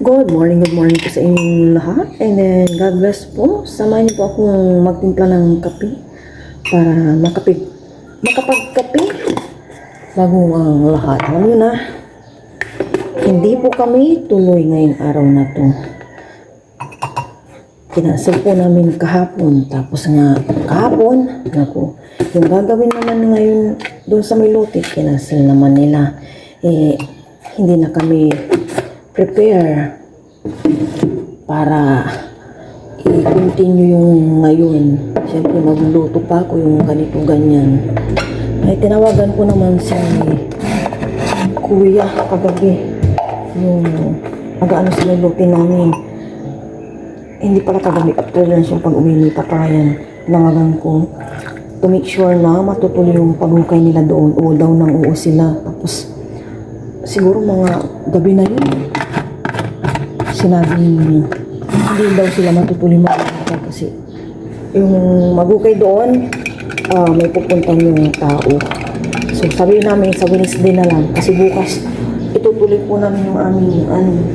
Good morning po sa inyong lahat. And then, God bless po. Samahan niyo po akong magtimpla ng kape para makapagkape bago ang lahat. Alam niyo na, hindi po kami tuloy ngayong araw na to. Kinansel po namin kahapon. Tapos nga, kahapon, naku, yung gagawin naman ngayon doon sa may lote, kinansel naman nila. Hindi na kami prepare para i-continue yung ngayon. Siyempre magluluto pa ako yung ganito ganyan. Ay tinawagan ko naman si kuya kagabi yung mag-ano sa may lote namin. Hindi pala kagabi, after lunch yung pag-uwi ni Papayan. Tinawagan ko to make sure na matutuloy yung paghukay nila doon. Oo daw nang oo sila. Tapos siguro mga gabi na yun, sinabi hindi daw sila matutuloy mag-ukay kasi yung mag-ukay doon, may pupuntan yung tao. So sabi namin sa Wednesday na lang kasi bukas itutuloy po namin yung aming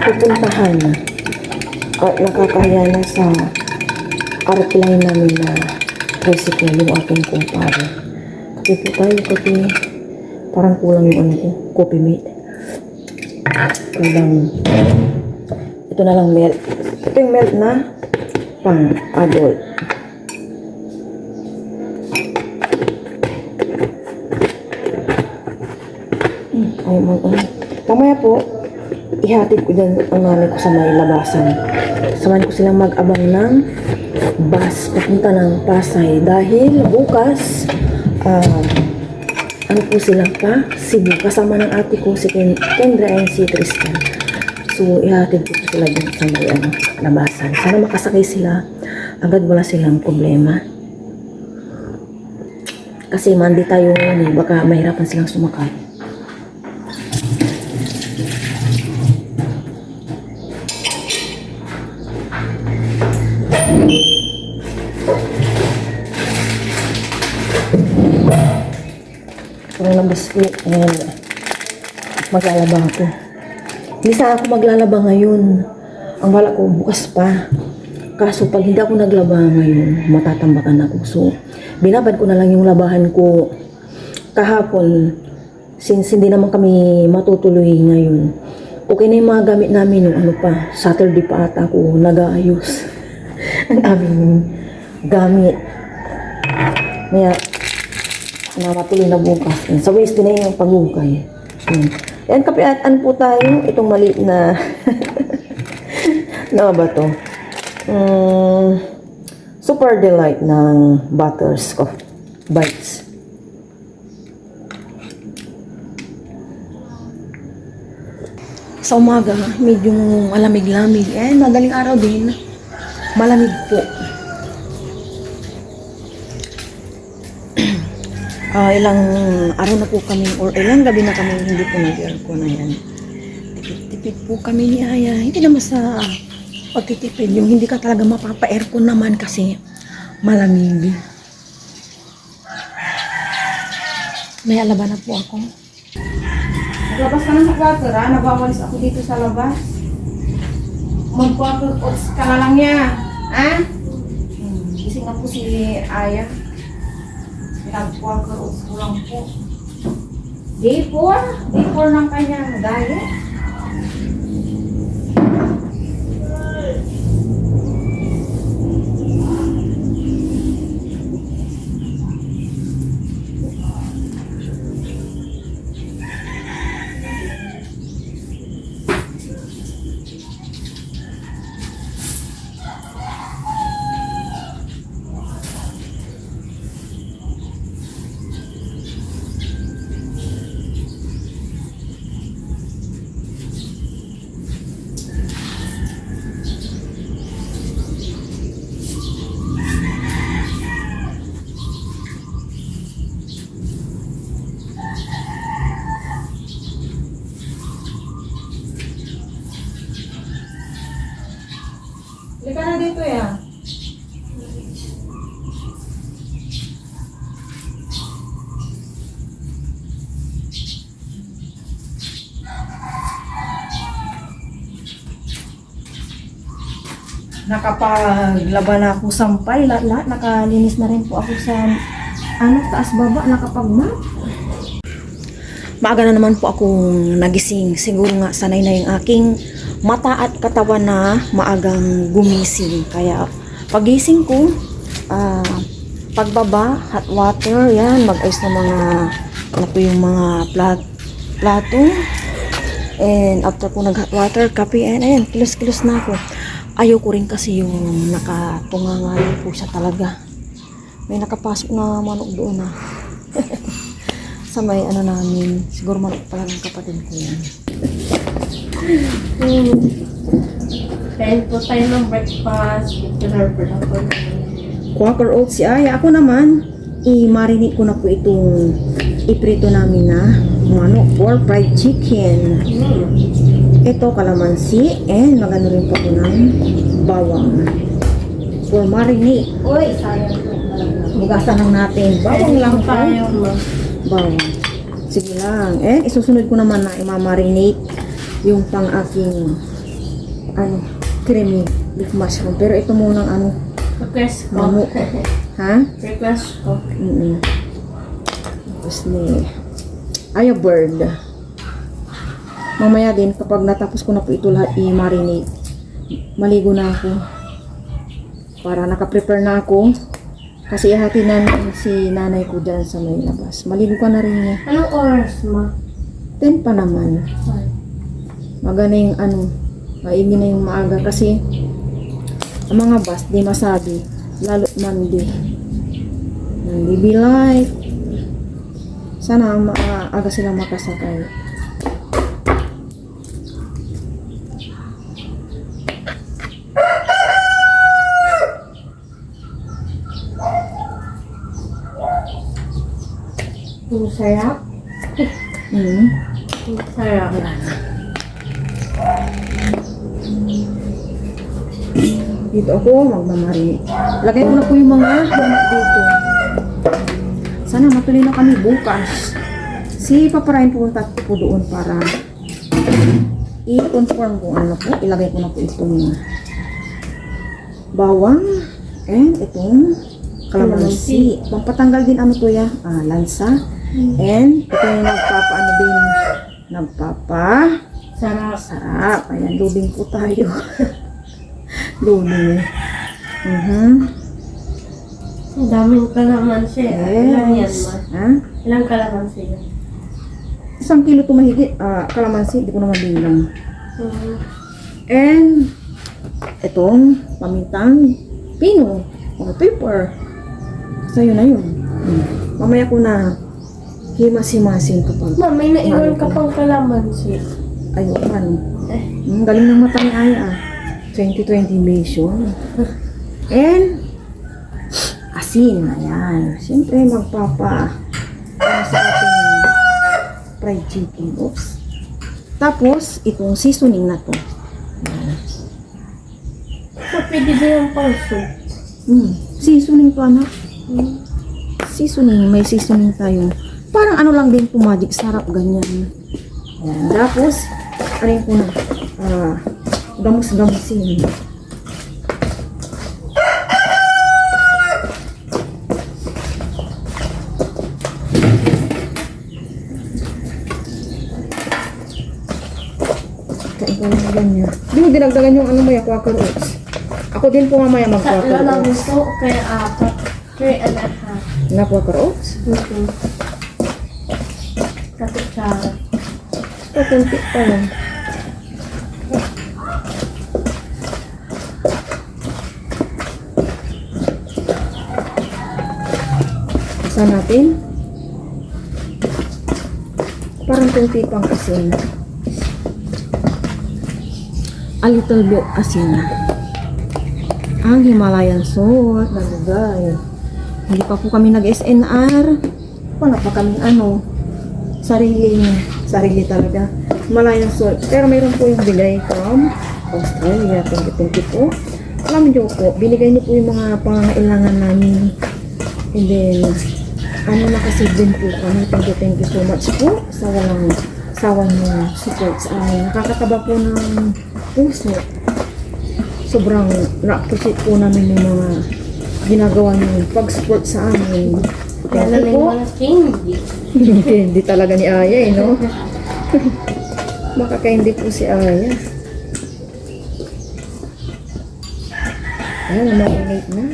pupuntahan at nakakahiya na sa airplane namin na tricycle yung aking kumpare. Kape po tayo, kape. Parang kulang yung coffee mate. Kulang. Ito na lang milk. Ito yung milk na pang adult. Ay, mamaya po, ihatid ko dyan ang nanay ko sa may labasan. Samahan ko silang mag-abang ng bus papunta ng Pasay dahil bukas ano po sila pa? Cebu. Kasama ng ate ko si Kendra and si Tristan. So, ihatid ko sila dun sa may labasan. Sana makasakay sila. Agad wala silang problema. Kasi Monday tayo ngayon eh. Baka mahirapan silang sumakay. Ng biskuit and maglalaba ako. Hindi sana ako maglalaba ngayon. Ang bala ko bukas pa. Kaso pag hindi ako naglaba ngayon, matatambakan ako. So, binabad ko na lang yung labahan ko kahapon. Since hindi naman kami matutuloy ngayon. Okay na yung mga gamit namin yung ano pa. Saturday pa ata ako nag-aayos ng aming gamit. Maya, na matuloy na bukas. Sa waste din na yung paghukay. Yan, kapiatan po tayo. Itong maliit na na ba to? Super Delight ng Butterscotch Bites. Sa umaga, medyo malamig-lamig. Madaling araw din. Malamig po. Ilang araw na po kami or ilang gabi na kami hindi po nag-aircon na yan. Tipid po kami ni Aya. Hindi naman sa pagtitipid. Yung hindi ka talaga mapapa-aircon naman kasi malamig. May alaba na po ako. Naglabas ka na sa gutter ha? Nabawalis ako dito sa labas. Mag-gutter ka na lang niya. Ha? Gising na po si Aya. Nag-worker o kulang po. Day 4? Day 4 ng kanyang diet. Nakapaglaba na ako sampay, lahat nakalinis na rin po ako sa taas baba, nakapag-map. Maaga na naman po akong nagising. Siguro nga sanay na yung aking mata at katawan na maagang gumising. Kaya pagising ko, pagbaba, hot water, yan, mag-ayos ng mga, yung mga plato. And after ko nag-hot water, kape, and ayan, kilos-kilos na ako. Ayoko rin kasi yung nakatungangayo po siya talaga. May nakapasok na manok doon na. Sa may namin, siguro manok pala ng kapatid ko yan. Kain po tayo ng breakfast. Quaker oats si Aya. Ako naman, i-marinate ko na po itong iprito namin na or fried chicken. Ito, kalamansi, and magano rin po ko ng bawang. For marinate. Uy, sayang po. Bugasan lang natin. Bawang lang po. tayo, ma. Bawang. Sige lang. And isusunod ko naman na i-marinate yung pang-aking creamy beef mushroom. Pero ito munang Request ko. mamu. Ha? Request ko. Tapos ni bird. Mamaya din, kapag natapos ko na po ito lahat i-marinate, maligo na ako. Para naka-prepare na ako. Kasi ihati namin si nanay ko dyan sa may labas. Maligo ka na rin niya. Anong oras, ma? 10 pa naman. Magana yung maigi na yung maaga. Kasi ang mga bus, di masabi. Lalo Monday. Monday be light. Sana maaga sila makasakay. Ang sarap. Ang sarap. Dito ako magmamarinate. Lagay ko na po yung mga manok dito. Sana matuloy na kami bukas. Si Papa Ryan pumunta po doon para i-confirm kung ano po. Ilagay ko na po itong bawang and itong kalamansi. Pampatanggal din to ya, lansa. And ito yung Sarap. sarap. Ayan, lubing po tayo. Lubing. Ang daming kalamansi. Ilan yan, Yes. ma? Ha? Ilang kalamansi yan? 1 kilo tumahigit. Kalamansi, di ko naman bilang. And itong pamintang pino or pepper. So yun na yun. Mamaya ko na himas-himasin kapag Ma, may naiwan ka pang kalamansi. ayukan. Galing ng mata ni Aya 2020 vision. And asin. Ayan. Siyempre magpapa sa ating fried chicken. Oops. Tapos itong seasoning na to. Ayan. So, pwede ba yung pang soup? Seasoning to, anak. Seasoning. May seasoning tayo. Parang lang din po, magic. Sarap, ganyan. Ayan. Tapos, ko na. Gamus-gamusin. Kain ko lang ganyan. Di mo dinagdagan yung maya, quaker oats. Ako din po mamaya Sa mag-quaker lang oats. gusto, kaya 3 and a half. Na quaker oats? Kakutsara. Ito, kunti pa lang. Isa natin. Parang kunti pang asin. A little bit asin. Ang Himalayan salt, nalagay. Hindi pa po kami nag-SNR. Wala pa kami sarili talaga. Himalayan salt. Pero mayroon po yung bigay from Australia, 2020 po. Alam niyo po, binigay niyo po yung mga pangangailangan namin. And then, nakasave din po kami. Thank you so much po sa walang sawang support sa amin. Nakakataba po ng puso. sobrang na-appreciate po namin yung mga ginagawa niyo pag-support sa amin. Lalo na yung mga candy. Hindi talaga ni Aya no? Baka hindi po si Aya. Ayan, marinate na.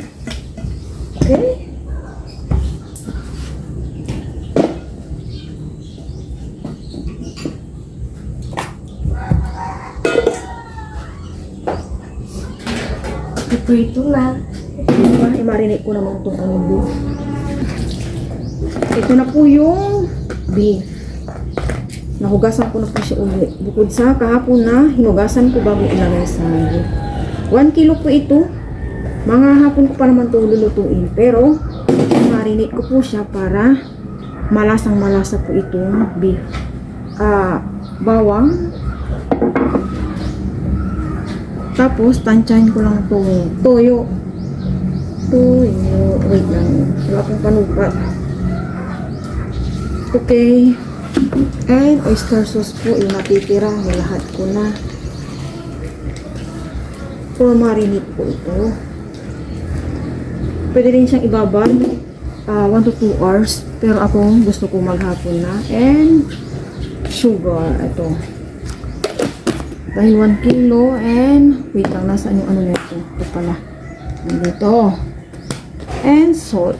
Okay. Ito na. Diba? I-marinate ko naman itong ano beef. Ito na po yung beef. Nahugasan ko na po siya ulit. Bukod sa kahapon na hinugasan ko bago ilagay sa beef. 1 kilo po ito. Mga hapon ko pa naman ito lulutuin. Pero, marinate ko po siya para malasang malasa po itong beef. Bawang. Tapos, tansyahin ko lang itong toyo. Wait lang. Wala akong panukat. Okay. And oyster sauce po, yung natitira. Lahat ko na. For marinate po ito. Pwede rin siyang ibabad 1 to 2 hours. Pero ako, gusto ko maghapon na. And sugar. Ito. Dahil 1 kilo and wait lang, nasaan yung ano nito? Ito pala. Nandito. And salt.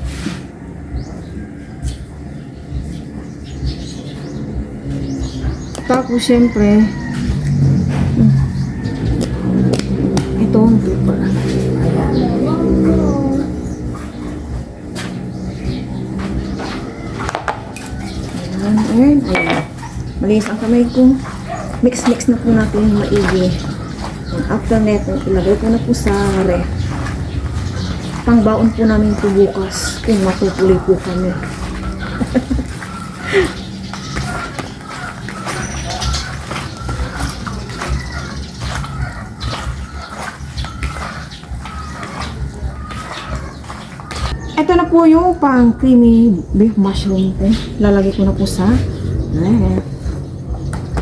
Tapos, syempre, ito, pepper. Ayan. Ayan. Ayan. Malinis ang kamay ko. Mix na po natin yung maigi. And after neto, ilagay ko na po sa ref. Pangbaon po namin po bukas. Kung matutuloy po kami. Ito na po yung pang creamy beef mushroom ko. Lalagay ko na po sa ref.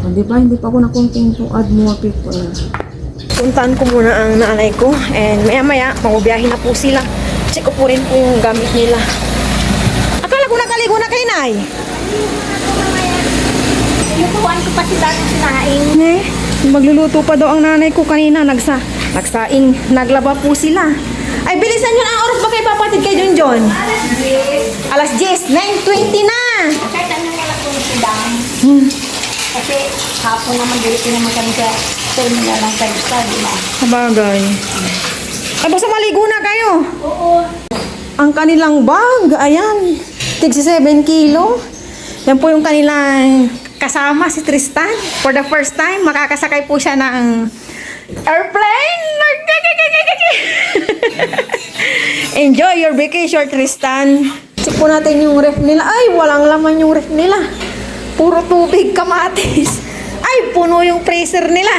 O, diba? Hindi pa ako nakunting to add more pepper. Puntaan ko muna ang nanay ko. And maya-maya, mabubiyahin na po sila. Check ko po rin po yung gamit nila. Akala ko nakaligo na kay Nay. Lutuan ko pa si Dati sinaing. Magluluto pa daw ang nanay ko kanina. Nagsaing. Naglaba po sila. Ay, bilisan nyo na ang oras ba kayo papatid kay John John? Alas 10. 9:20 na. Kahit anong wala ko si Dang. Kasi hapon naman dito naman kami sa terminal ng Karusta, di ba? Sabagay. Ay, basta maligo na kayo. Oo. Ang kanilang bag, ayan. Tig 7 kilo. Yan po yung kanilang kasama, si Tristan. For the first time, makakasakay po siya ng airplane. Enjoy your vacation, Tristan. Check po natin yung ref nila. Ay, walang laman yung ref nila. Puro tubig, kamatis. Ay, puno yung freezer nila.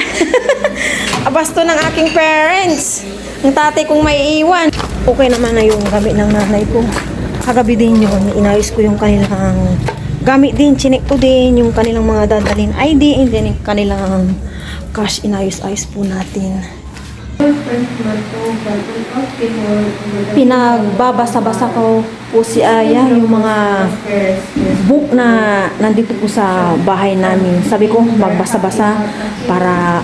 Abasto ng aking parents. Ang tatay kong may iwan. Okay naman na yung gamit ng nanay ko. Kagabi din yun, inayos ko yung kanilang gamit din. Chinek ko din yung kanilang mga dadalhin ID and then yung kanilang cash, inayos-ayos po natin. Pinagbabasa-basa ko po si Aya yung mga book na nandito po sa bahay namin. Sabi ko, magbasa-basa para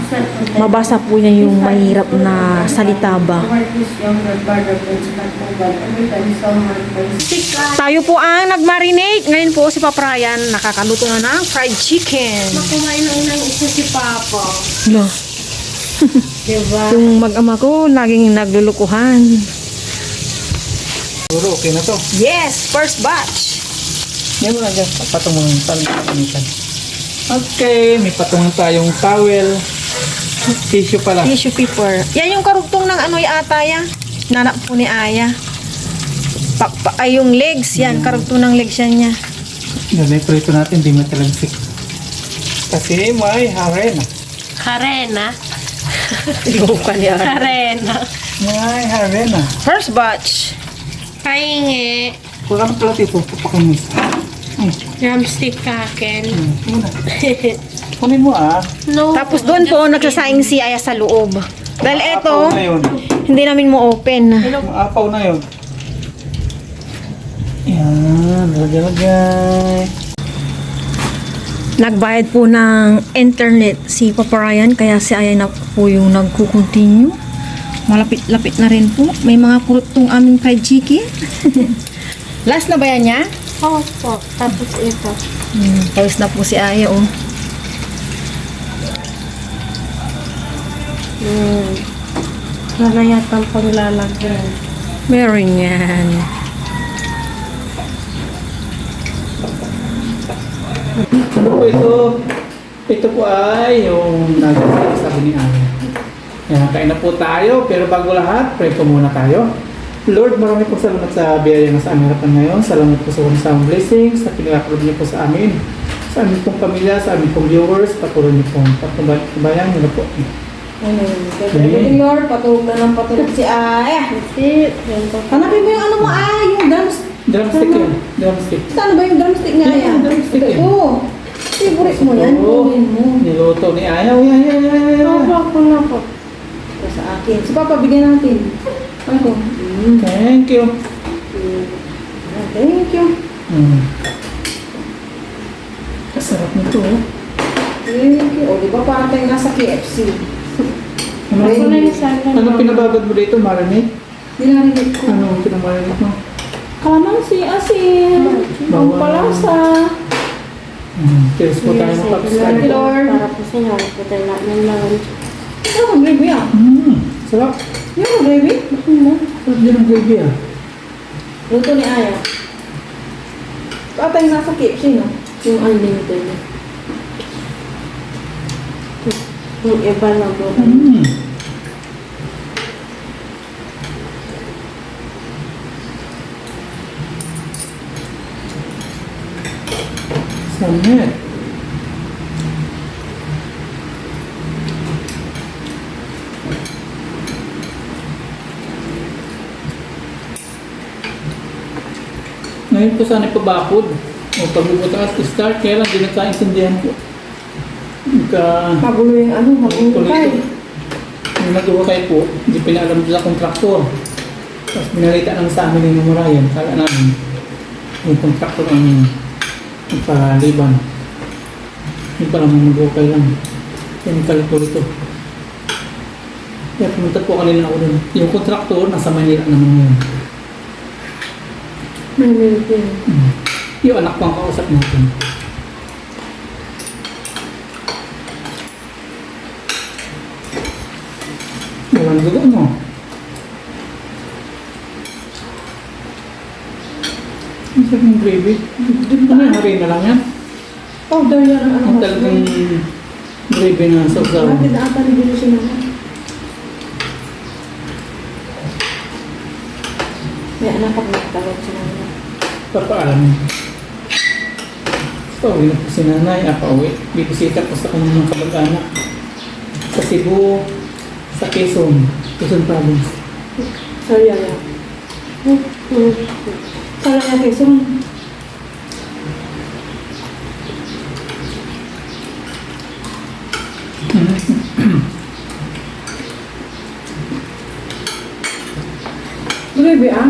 mabasa po niya yung mahirap na salita ba. Tayo po ang nagmarinate. Ngayon po si Papa Ryan nakakaluto na ng fried chicken. Kumain ng unang isa si Papa. Lo. Diba? Yung mag-ama ko laging naglulukuhan. Siguro okay na to. Yes, first batch. Yan mo na dyan. Patong mo yung panitan. Okay, may patong tayong towel. Tissue pala. Tissue paper. Yan yung karugtong ng ano ata yan. Nanak po ni Aya. Ay, yung legs yan. Karugtong ng legs yan niya. Ganay prito natin, di matalagsik. Kasi may harena. Karena. Ibukan yan. Karena. May harena. First batch. Pahingi. Wala ka pala dito, papakin mo. Drumstick kaken. Muna. Kunin mo ah. No. Tapos doon po, nagsasaing si Aya sa loob. Dahil ito, Maapaw na yun. hindi namin mo open. Maapaw na yun. Yan, lagay. Nagbayad po ng internet si Papa Ryan, kaya si Aya na po yung nagko-continue. Malapit-lapit na rin po. May mga kurot tong aming fried chicken. Last na ba yan niya? Oo po. Tapos ito. Pawis na po si Aya, oh. Wala yata ang panglalagyan. Meron yan. Ano po ito? Ito po ay yung sabi ni Aya. Yan, kain na po tayo. Pero bago lahat, pray po muna tayo. Lord, marami po salamat sa biyaya na sa aming harapan ngayon. Salamat po sa walang blessings na pinakakulog niyo po sa amin. Sa aming pong pamilya, sa aming pong viewers, patuloy niyo pong patubayan niyo na po. Good Lord, patulog na lang patulog si Aya. Kasi, yan po. Hanapin mo yung ano mo, yung Drumstick yun. Drumstick. Saan ba yung drumstick niya, Aya? Yung drumstick yan. Ito. Favorite mo yan, kunin mo. Niluto ni Aya. Yan. Ako na po. Ito sa akin. Si Papa, bigyan natin. Ano? Thank you. Thank you. Kasarap nito. Thank you. O, di ba parang tayo nasa KFC? Ano, Ako na yung sana. ano pinababad mo dito, marinate? Nilarinig ko. Ano pinamarinate mo? Kalamansi, asin, ang palasa. Tiris po tayo ng Thank pag-start. you, Lord. Para po sa inyo, po tayo namin lunch. Ito ang gravy, ah. Sarap. Yung ang gravy? Sarap din ang gravy ah. Luto ni Aya. Parang tayo nasa KFC, no? Yung unlimited. Yung iba na po. Samit. Ngayon po sana ipabakod. O pagbubutas to start, kaya lang di nagkaintindihan ko. Magulo yung ano, magulo tayo. Yung nag-uukay po, hindi pinaalam sa kontraktor. Tapos binalita lang sa amin yung Murayan. Kala namin, yung kontraktor ang nagpaliban. Yung pala mag-uukay lang. Yung kalito-lito. Kaya pumunta po kanina ako dun. Yung kontraktor, nasa Manila naman ngayon. Unlimited. Yung anak ko ang kausap natin. Walang dugo mo. Ang sarap ng gravy. Ano yung harina lang yan? Powder yan ang ano. Ang talagang gravy na sausaw. Bakit na ata nabili siya naman? May anak ako nagtawag siya naman. Papaalam. Pauwi na po si nanay. Pauwi. Bibisita po sa kanyang mga kabag-anak. Sa Cebu, sa Quezon Province. Sayaya. Sayaya Quezon. Gravy, ah.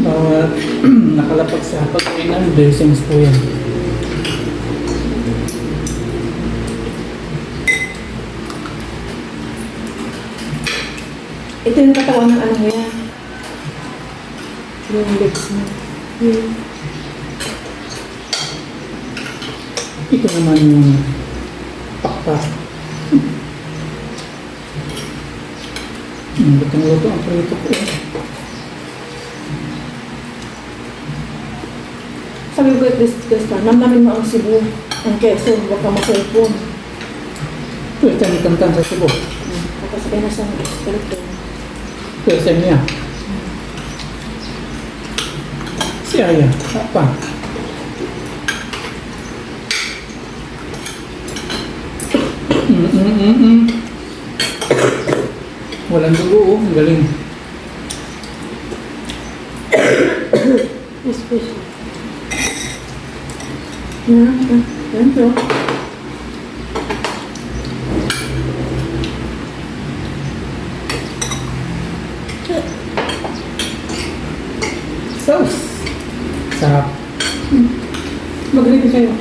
Bawat nakalapag sa pagkainan, dressings po yan. Ito yung katawan ng ano mo yan. Yung legs mo. Ito naman yung pakpak. Lutong-luto ang prito ko. Sabi ko, Krista, namnamin mo ang Cebu. Ang Quezon, huwag ka ma-cellphone. Ito yung tantan sa Cebu. Nakasakay na sa cellphone. Ito yung niya. Si Aya, apa? Walang dugo, oh. Ang galing. Special. Thank you. Sauce. Sarap. Mag-ready kayo.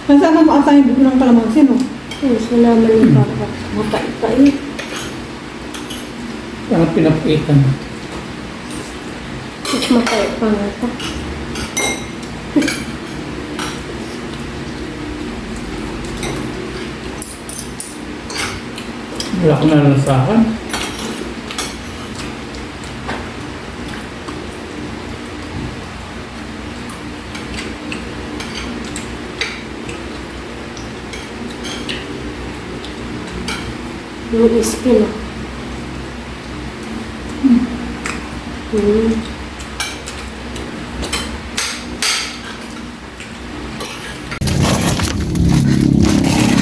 Nasaan mo ang tayong buko ng kalamansi, no? Gusto naman yung parang mapait-pait. Parang pinapitan. Mas mapait pa nga ito. Wala akong nalalasahan. Yung skin, ah.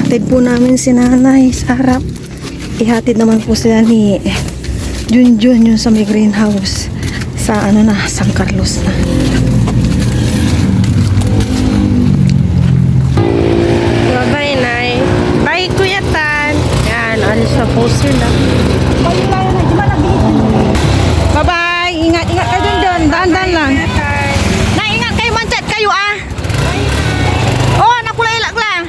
Hatid po namin si Nanay sa harap. Ihatid naman po sila ni Junjun yung sa may greenhouse sa San Carlos na. Bye-bye, Nay. Bye, Kuya Tan. Yan, alis na po sila. Bye-bye. Ingat kayo dun. Daan-daan lang. Na, ingat kayo, manchat kayo, ah. Oh, nakulay-lak lang.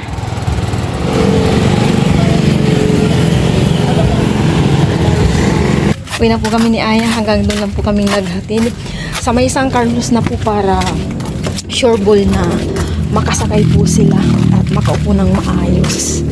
Uwi na po kami ni Aya. Hanggang doon lang po kaming naghatid. Sa may San Carlos na po para sure ball na makasakay po sila at makaupo ng maayos.